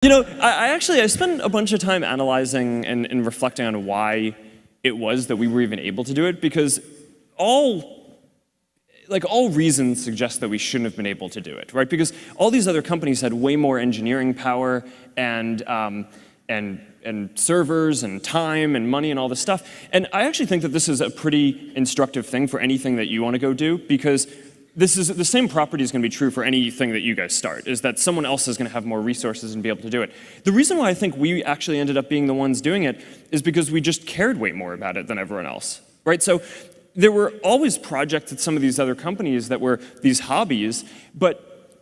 I spent a bunch of time analyzing and reflecting on why it was that we were even able to do it, because all reasons suggest that we shouldn't have been able to do it, right? Because all these other companies had way more engineering power and servers and time and money and all this stuff. And I actually think that this is a pretty instructive thing for anything that you want to go do, because this is the same property is going to be true for anything that you guys start, is that someone else is going to have more resources and be able to do it. The reason why I think we actually ended up being the ones doing it is because we just cared way more about it than everyone else, right? So there were always projects at some of these other companies that were these hobbies, but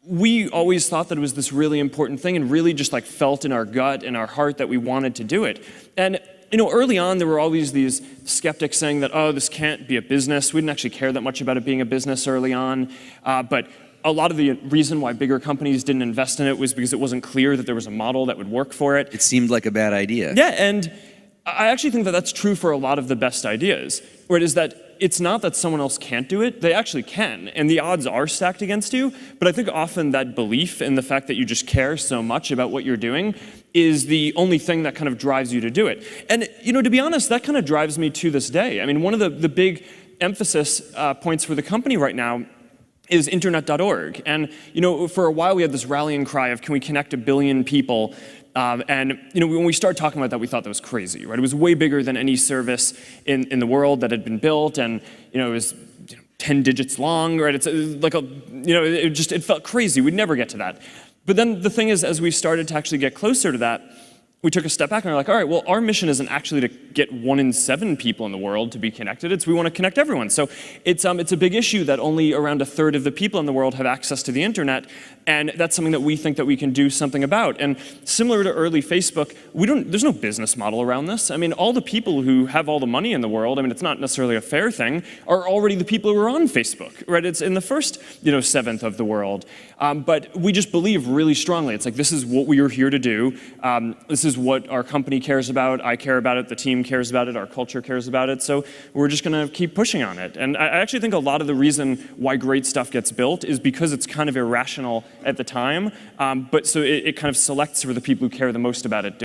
we always thought that it was this really important thing and really just like felt in our gut and our heart that we wanted to do it. And early on, there were always these skeptics saying that, oh, this can't be a business. We didn't actually care that much about it being a business early on. But a lot of the reason why bigger companies didn't invest in it was because it wasn't clear that there was a model that would work for it. It seemed like a bad idea. Yeah, and I actually think that that's true for a lot of the best ideas, where it is that it's not that someone else can't do it, they actually can, and the odds are stacked against you, but I think often that belief in the fact that you just care so much about what you're doing is the only thing that kind of drives you to do it. And to be honest, that kind of drives me to this day. I mean, one of the big emphasis points for the company right now is internet.org. And for a while we had this rallying cry of, can we connect 1 billion people? And when we started talking about that, we thought that was crazy, right? It was way bigger than any service in the world that had been built, and it was 10 digits long, right? It's like it felt crazy. We'd never get to that. But then the thing is, as we started to actually get closer to that, we took a step back and we're like, all right, well, our mission isn't actually to get 1 in 7 people in the world to be connected. It's we want to connect everyone. So it's a big issue that only around 1/3 of the people in the world have access to the internet, and that's something that we think that we can do something about. And similar to early Facebook, there's no business model around this. I mean, all the people who have all the money in the world, I mean, it's not necessarily a fair thing, are already the people who are on Facebook, right? It's in the first 1/7 of the world. But we just believe really strongly. It's like, this is what we are here to do. This is what our company cares about. I care about it. The team cares about it. Our culture cares about it. So we're just going to keep pushing on it. And I actually think a lot of the reason why great stuff gets built is because it's kind of irrational at the time. But so it kind of selects for the people who care the most about it.